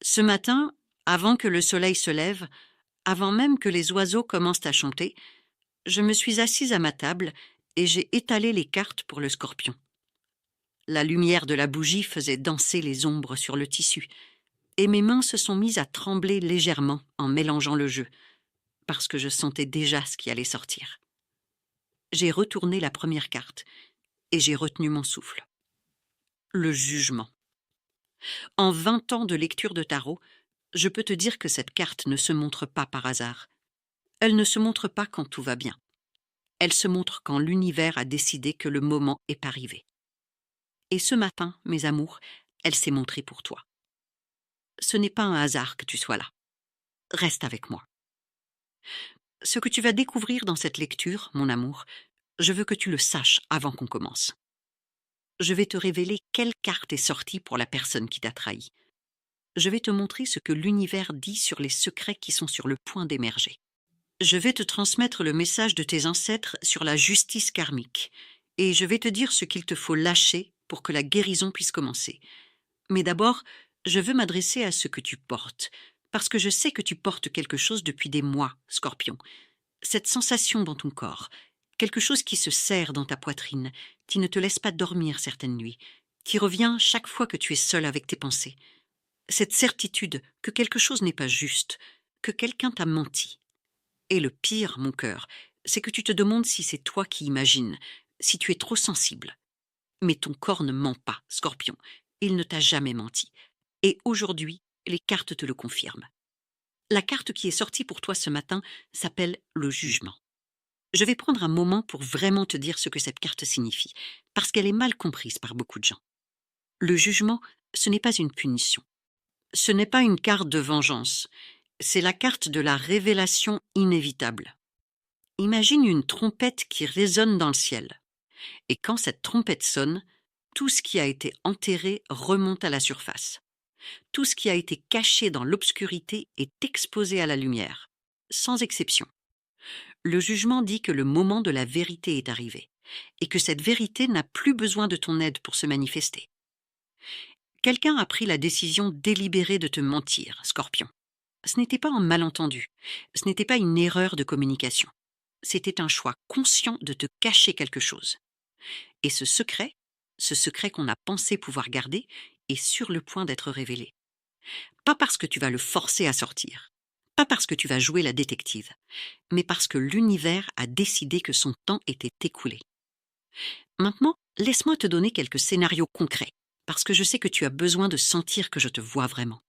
Ce matin, avant que le soleil se lève, avant même que les oiseaux commencent à chanter, je me suis assise à ma table et j'ai étalé les cartes pour le Scorpion. La lumière de la bougie faisait danser les ombres sur le tissu, et mes mains se sont mises à trembler légèrement en mélangeant le jeu, parce que je sentais déjà ce qui allait sortir. J'ai retourné la première carte, et j'ai retenu mon souffle. Le jugement. En 20 ans de lecture de tarot, je peux te dire que cette carte ne se montre pas par hasard. Elle ne se montre pas quand tout va bien. Elle se montre quand l'univers a décidé que le moment est arrivé. Et ce matin, mes amours, elle s'est montrée pour toi. Ce n'est pas un hasard que tu sois là. Reste avec moi. Ce que tu vas découvrir dans cette lecture, mon amour, je veux que tu le saches avant qu'on commence. Je vais te révéler quelle carte est sortie pour la personne qui t'a trahi. Je vais te montrer ce que l'univers dit sur les secrets qui sont sur le point d'émerger. Je vais te transmettre le message de tes ancêtres sur la justice karmique, et je vais te dire ce qu'il te faut lâcher pour que la guérison puisse commencer. Mais d'abord, je veux m'adresser à ce que tu portes, parce que je sais que tu portes quelque chose depuis des mois, Scorpion. Cette sensation dans ton corps, quelque chose qui se serre dans ta poitrine, qui ne te laisse pas dormir certaines nuits, qui revient chaque fois que tu es seul avec tes pensées. Cette certitude que quelque chose n'est pas juste, que quelqu'un t'a menti. Et le pire, mon cœur, c'est que tu te demandes si c'est toi qui imagines, si tu es trop sensible. Mais ton corps ne ment pas, Scorpion. Il ne t'a jamais menti. Et aujourd'hui, les cartes te le confirment. La carte qui est sortie pour toi ce matin s'appelle le jugement. Je vais prendre un moment pour vraiment te dire ce que cette carte signifie, parce qu'elle est mal comprise par beaucoup de gens. Le jugement, ce n'est pas une punition. Ce n'est pas une carte de vengeance. C'est la carte de la révélation inévitable. Imagine une trompette qui résonne dans le ciel. Et quand cette trompette sonne, tout ce qui a été enterré remonte à la surface. Tout ce qui a été caché dans l'obscurité est exposé à la lumière, sans exception. Le jugement dit que le moment de la vérité est arrivé, et que cette vérité n'a plus besoin de ton aide pour se manifester. Quelqu'un a pris la décision délibérée de te mentir, Scorpion. Ce n'était pas un malentendu, ce n'était pas une erreur de communication. C'était un choix conscient de te cacher quelque chose. Et ce secret qu'on a pensé pouvoir garder, est sur le point d'être révélé. Pas parce que tu vas le forcer à sortir, pas parce que tu vas jouer la détective, mais parce que l'univers a décidé que son temps était écoulé. Maintenant, laisse-moi te donner quelques scénarios concrets, parce que je sais que tu as besoin de sentir que je te vois vraiment.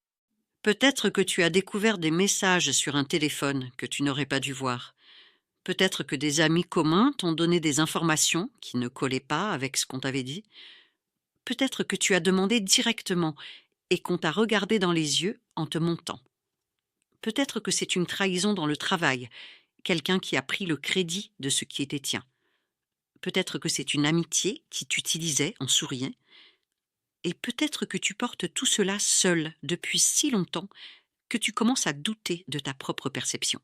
Peut-être que tu as découvert des messages sur un téléphone que tu n'aurais pas dû voir. Peut-être que des amis communs t'ont donné des informations qui ne collaient pas avec ce qu'on t'avait dit. Peut-être que tu as demandé directement et qu'on t'a regardé dans les yeux en te montant. Peut-être que c'est une trahison dans le travail, quelqu'un qui a pris le crédit de ce qui était tien. Peut-être que c'est une amitié qui t'utilisait en souriant. Et peut-être que tu portes tout cela seul depuis si longtemps que tu commences à douter de ta propre perception.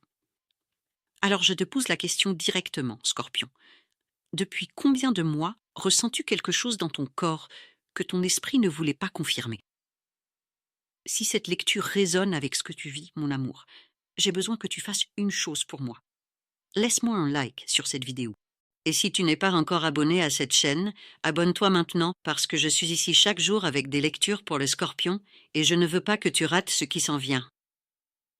Alors je te pose la question directement, Scorpion. Depuis combien de mois ressens-tu quelque chose dans ton corps que ton esprit ne voulait pas confirmer? Si cette lecture résonne avec ce que tu vis, mon amour, j'ai besoin que tu fasses une chose pour moi. Laisse-moi un like sur cette vidéo. Et si tu n'es pas encore abonné à cette chaîne, abonne-toi maintenant parce que je suis ici chaque jour avec des lectures pour le Scorpion et je ne veux pas que tu rates ce qui s'en vient.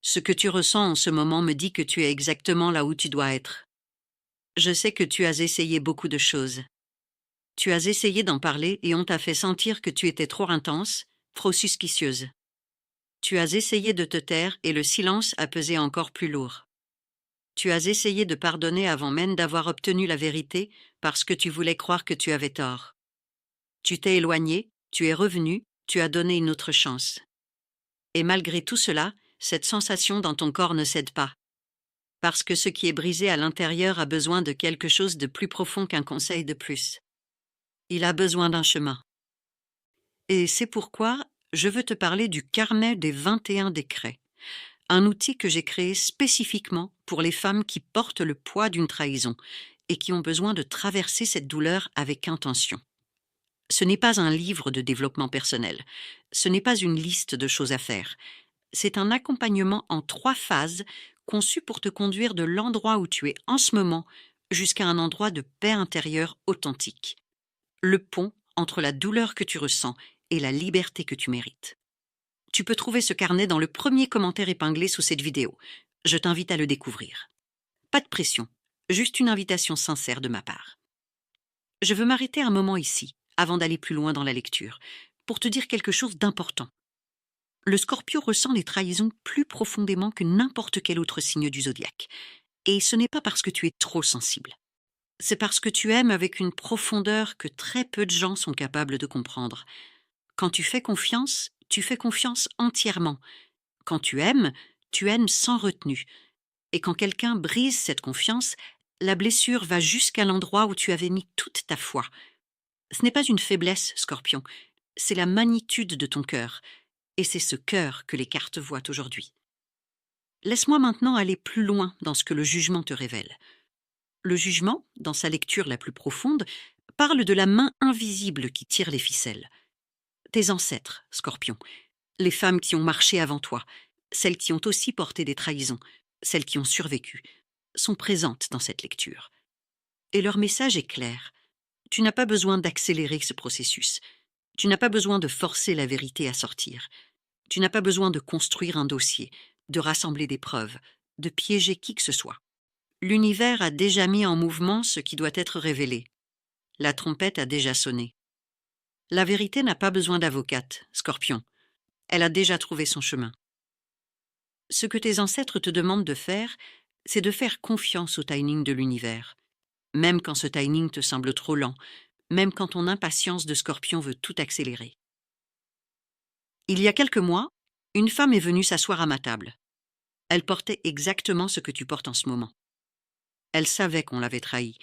Ce que tu ressens en ce moment me dit que tu es exactement là où tu dois être. Je sais que tu as essayé beaucoup de choses. Tu as essayé d'en parler et on t'a fait sentir que tu étais trop intense, trop suspicieuse. Tu as essayé de te taire et le silence a pesé encore plus lourd. Tu as essayé de pardonner avant même d'avoir obtenu la vérité parce que tu voulais croire que tu avais tort. Tu t'es éloigné, tu es revenu, tu as donné une autre chance. Et malgré tout cela, cette sensation dans ton corps ne cède pas. Parce que ce qui est brisé à l'intérieur a besoin de quelque chose de plus profond qu'un conseil de plus. Il a besoin d'un chemin. Et c'est pourquoi je veux te parler du carnet des 21 décrets, un outil que j'ai créé spécifiquement pour les femmes qui portent le poids d'une trahison et qui ont besoin de traverser cette douleur avec intention. Ce n'est pas un livre de développement personnel, Ce n'est pas une liste de choses à faire. C'est un accompagnement en 3 phases conçu pour te conduire de l'endroit où tu es en ce moment jusqu'à un endroit de paix intérieure authentique. Le pont entre la douleur que tu ressens et la liberté que tu mérites. Tu peux trouver ce carnet dans le premier commentaire épinglé sous cette vidéo. Je t'invite à le découvrir. Pas de pression, juste une invitation sincère de ma part. Je veux m'arrêter un moment ici, avant d'aller plus loin dans la lecture, pour te dire quelque chose d'important. Le Scorpio ressent les trahisons plus profondément que n'importe quel autre signe du zodiaque. Et ce n'est pas parce que tu es trop sensible. C'est parce que tu aimes avec une profondeur que très peu de gens sont capables de comprendre. Quand tu fais confiance entièrement. Quand tu aimes sans retenue. Et quand quelqu'un brise cette confiance, la blessure va jusqu'à l'endroit où tu avais mis toute ta foi. Ce n'est pas une faiblesse, Scorpion, c'est la magnitude de ton cœur. Et c'est ce cœur que les cartes voient aujourd'hui. Laisse-moi maintenant aller plus loin dans ce que le jugement te révèle. Le jugement, dans sa lecture la plus profonde, parle de la main invisible qui tire les ficelles. Tes ancêtres, Scorpion, les femmes qui ont marché avant toi, celles qui ont aussi porté des trahisons, celles qui ont survécu, sont présentes dans cette lecture. Et leur message est clair. Tu n'as pas besoin d'accélérer ce processus. Tu n'as pas besoin de forcer la vérité à sortir. Tu n'as pas besoin de construire un dossier, de rassembler des preuves, de piéger qui que ce soit. L'univers a déjà mis en mouvement ce qui doit être révélé. La trompette a déjà sonné. La vérité n'a pas besoin d'avocate, Scorpion. Elle a déjà trouvé son chemin. Ce que tes ancêtres te demandent de faire, c'est de faire confiance au timing de l'univers. Même quand ce timing te semble trop lent, même quand ton impatience de Scorpion veut tout accélérer. Il y a quelques mois, une femme est venue s'asseoir à ma table. Elle portait exactement ce que tu portes en ce moment. Elle savait qu'on l'avait trahie.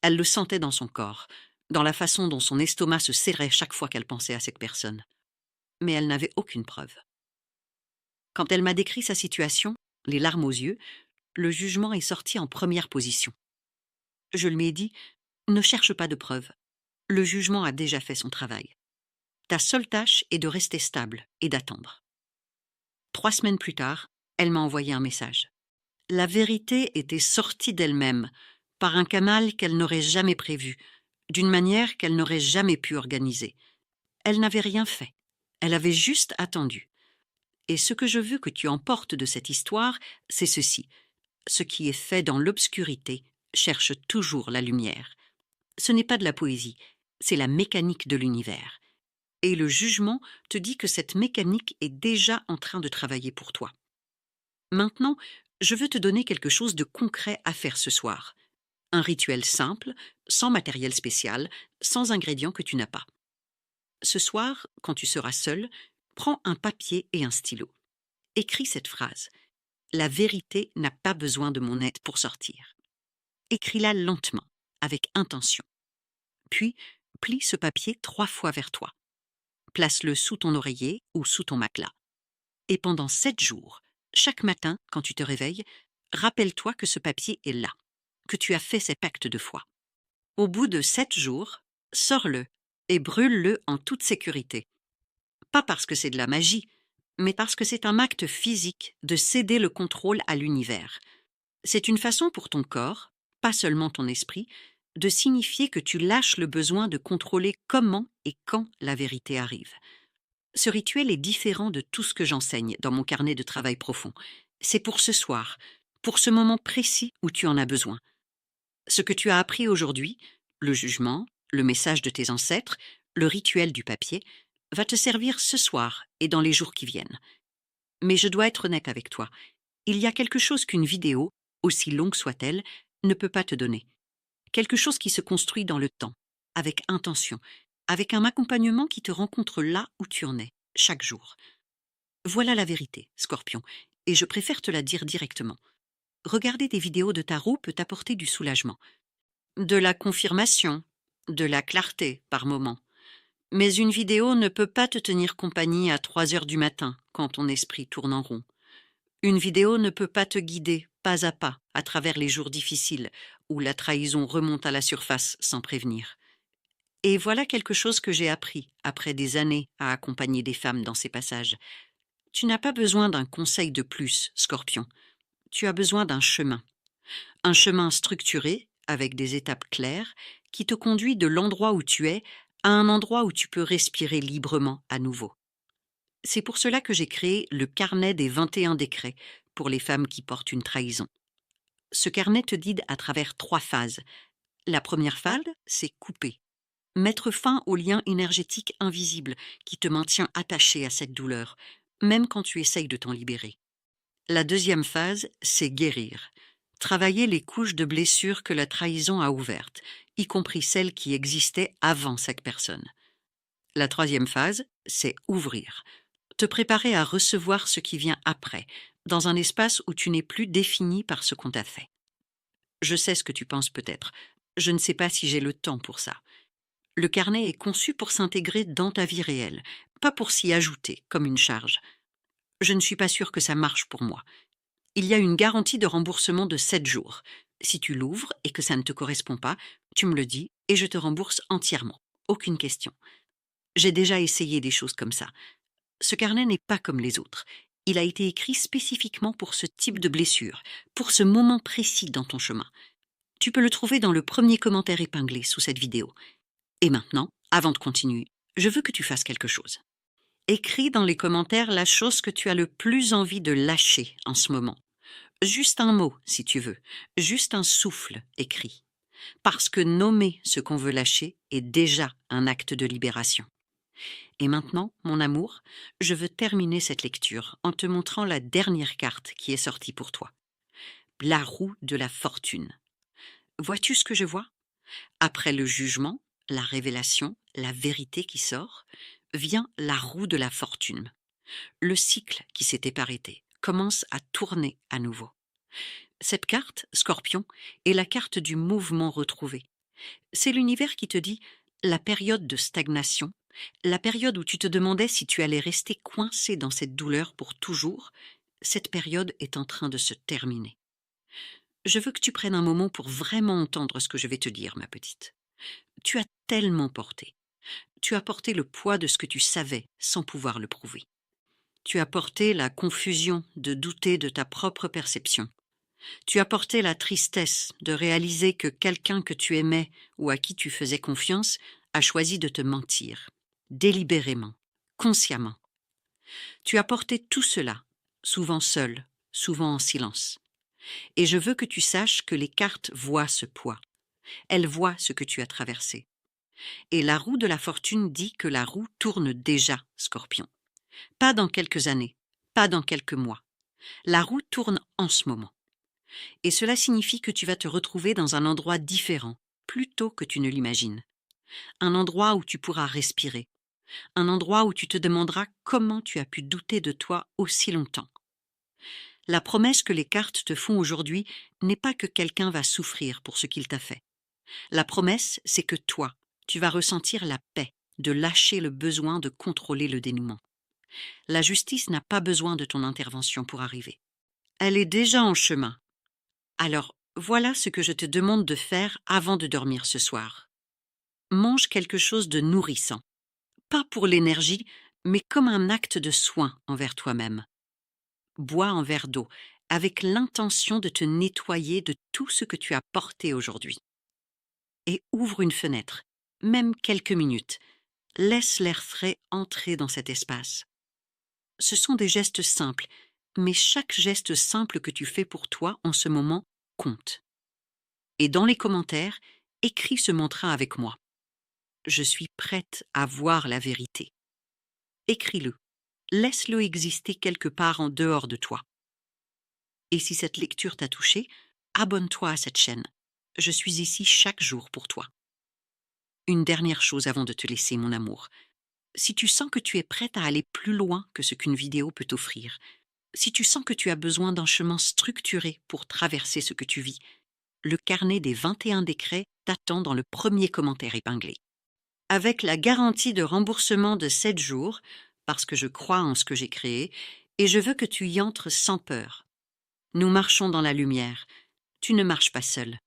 Elle le sentait dans son corps, dans la façon dont son estomac se serrait chaque fois qu'elle pensait à cette personne. Mais elle n'avait aucune preuve. Quand elle m'a décrit sa situation, les larmes aux yeux, le jugement est sorti en première position. Je lui ai dit « Ne cherche pas de preuves. Le jugement a déjà fait son travail. Ta seule tâche est de rester stable et d'attendre. » 3 semaines plus tard, elle m'a envoyé un message. La vérité était sortie d'elle-même, par un canal qu'elle n'aurait jamais prévu, d'une manière qu'elle n'aurait jamais pu organiser. Elle n'avait rien fait. Elle avait juste attendu. Et ce que je veux que tu emportes de cette histoire, c'est ceci. Ce qui est fait dans l'obscurité cherche toujours la lumière. Ce n'est pas de la poésie, c'est la mécanique de l'univers. Et le jugement te dit que cette mécanique est déjà en train de travailler pour toi. Maintenant, je veux te donner quelque chose de concret à faire ce soir. Un rituel simple, sans matériel spécial, sans ingrédients que tu n'as pas. Ce soir, quand tu seras seul, prends un papier et un stylo. Écris cette phrase. La vérité n'a pas besoin de mon aide pour sortir. Écris-la lentement, avec intention. Puis, plie ce papier 3 fois vers toi. Place-le sous ton oreiller ou sous ton matelas. Et pendant 7 jours, chaque matin, quand tu te réveilles, rappelle-toi que ce papier est là, que tu as fait cet acte de foi. Au bout de 7 jours, sors-le et brûle-le en toute sécurité. Pas parce que c'est de la magie, mais parce que c'est un acte physique de céder le contrôle à l'univers. C'est une façon pour ton corps, pas seulement ton esprit, de signifier que tu lâches le besoin de contrôler comment et quand la vérité arrive. Ce rituel est différent de tout ce que j'enseigne dans mon carnet de travail profond. C'est pour ce soir, pour ce moment précis où tu en as besoin. Ce que tu as appris aujourd'hui, le jugement, le message de tes ancêtres, le rituel du papier, va te servir ce soir et dans les jours qui viennent. Mais je dois être honnête avec toi. Il y a quelque chose qu'une vidéo, aussi longue soit-elle, ne peut pas te donner. Quelque chose qui se construit dans le temps, avec intention, avec un accompagnement qui te rencontre là où tu en es, chaque jour. Voilà la vérité, Scorpion, et je préfère te la dire directement. Regarder des vidéos de tarot peut t'apporter du soulagement, de la confirmation, de la clarté par moments. Mais une vidéo ne peut pas te tenir compagnie à 3 heures du matin quand ton esprit tourne en rond. Une vidéo ne peut pas te guider pas à travers les jours difficiles où la trahison remonte à la surface sans prévenir. Et voilà quelque chose que j'ai appris après des années à accompagner des femmes dans ces passages. Tu n'as pas besoin d'un conseil de plus, Scorpion. Tu as besoin d'un chemin. Un chemin structuré, avec des étapes claires, qui te conduit de l'endroit où tu es à un endroit où tu peux respirer librement à nouveau. C'est pour cela que j'ai créé le carnet des 21 décrets pour les femmes qui portent une trahison. Ce carnet te guide à travers 3 phases. La première phase, c'est couper. Mettre fin au lien énergétique invisible qui te maintient attaché à cette douleur, même quand tu essayes de t'en libérer. La deuxième phase, c'est guérir. Travailler les couches de blessures que la trahison a ouvertes, y compris celles qui existaient avant cette personne. La troisième phase, c'est ouvrir. Te préparer à recevoir ce qui vient après, dans un espace où tu n'es plus défini par ce qu'on t'a fait. Je sais ce que tu penses peut-être. Je ne sais pas si j'ai le temps pour ça. Le carnet est conçu pour s'intégrer dans ta vie réelle, pas pour s'y ajouter comme une charge. Je ne suis pas sûre que ça marche pour moi. Il y a une garantie de remboursement de 7 jours. Si tu l'ouvres et que ça ne te correspond pas, tu me le dis et je te rembourse entièrement. Aucune question. J'ai déjà essayé des choses comme ça. Ce carnet n'est pas comme les autres. Il a été écrit spécifiquement pour ce type de blessure, pour ce moment précis dans ton chemin. Tu peux le trouver dans le premier commentaire épinglé sous cette vidéo. Et maintenant, avant de continuer, je veux que tu fasses quelque chose. Écris dans les commentaires la chose que tu as le plus envie de lâcher en ce moment. Juste un mot, si tu veux, juste un souffle écrit. Parce que nommer ce qu'on veut lâcher est déjà un acte de libération. Et maintenant, mon amour, je veux terminer cette lecture en te montrant la dernière carte qui est sortie pour toi. La roue de la fortune. Vois-tu ce que je vois? Après le jugement, la révélation, la vérité qui sort, vient la roue de la fortune. Le cycle qui s'était arrêté commence à tourner à nouveau. Cette carte, Scorpion, est la carte du mouvement retrouvé. C'est l'univers qui te dit la période de stagnation, la période où tu te demandais si tu allais rester coincé dans cette douleur pour toujours, cette période est en train de se terminer. Je veux que tu prennes un moment pour vraiment entendre ce que je vais te dire, ma petite. Tu as tellement porté. Tu as porté le poids de ce que tu savais sans pouvoir le prouver. Tu as porté la confusion de douter de ta propre perception. Tu as porté la tristesse de réaliser que quelqu'un que tu aimais ou à qui tu faisais confiance a choisi de te mentir, délibérément, consciemment. Tu as porté tout cela, souvent seul, souvent en silence. Et je veux que tu saches que les cartes voient ce poids. Elles voient ce que tu as traversé. Et la roue de la fortune dit que la roue tourne déjà, Scorpion. Pas dans quelques années, pas dans quelques mois. La roue tourne en ce moment. Et cela signifie que tu vas te retrouver dans un endroit différent, plus tôt que tu ne l'imagines. Un endroit où tu pourras respirer. Un endroit où tu te demanderas comment tu as pu douter de toi aussi longtemps. La promesse que les cartes te font aujourd'hui n'est pas que quelqu'un va souffrir pour ce qu'il t'a fait. La promesse, c'est que toi, tu vas ressentir la paix, de lâcher le besoin de contrôler le dénouement. La justice n'a pas besoin de ton intervention pour arriver. Elle est déjà en chemin. Alors, voilà ce que je te demande de faire avant de dormir ce soir. Mange quelque chose de nourrissant. Pas pour l'énergie, mais comme un acte de soin envers toi-même. Bois un verre d'eau, avec l'intention de te nettoyer de tout ce que tu as porté aujourd'hui. Et ouvre une fenêtre, même quelques minutes. Laisse l'air frais entrer dans cet espace. Ce sont des gestes simples, mais chaque geste simple que tu fais pour toi en ce moment compte. Et dans les commentaires, écris ce mantra avec moi. Je suis prête à voir la vérité. Écris-le. Laisse-le exister quelque part en dehors de toi. Et si cette lecture t'a touché, abonne-toi à cette chaîne. Je suis ici chaque jour pour toi. Une dernière chose avant de te laisser, mon amour. Si tu sens que tu es prête à aller plus loin que ce qu'une vidéo peut t'offrir, si tu sens que tu as besoin d'un chemin structuré pour traverser ce que tu vis, le carnet des 21 décrets t'attend dans le premier commentaire épinglé. Avec la garantie de remboursement de 7 jours, parce que je crois en ce que j'ai créé, et je veux que tu y entres sans peur. Nous marchons dans la lumière. Tu ne marches pas seul.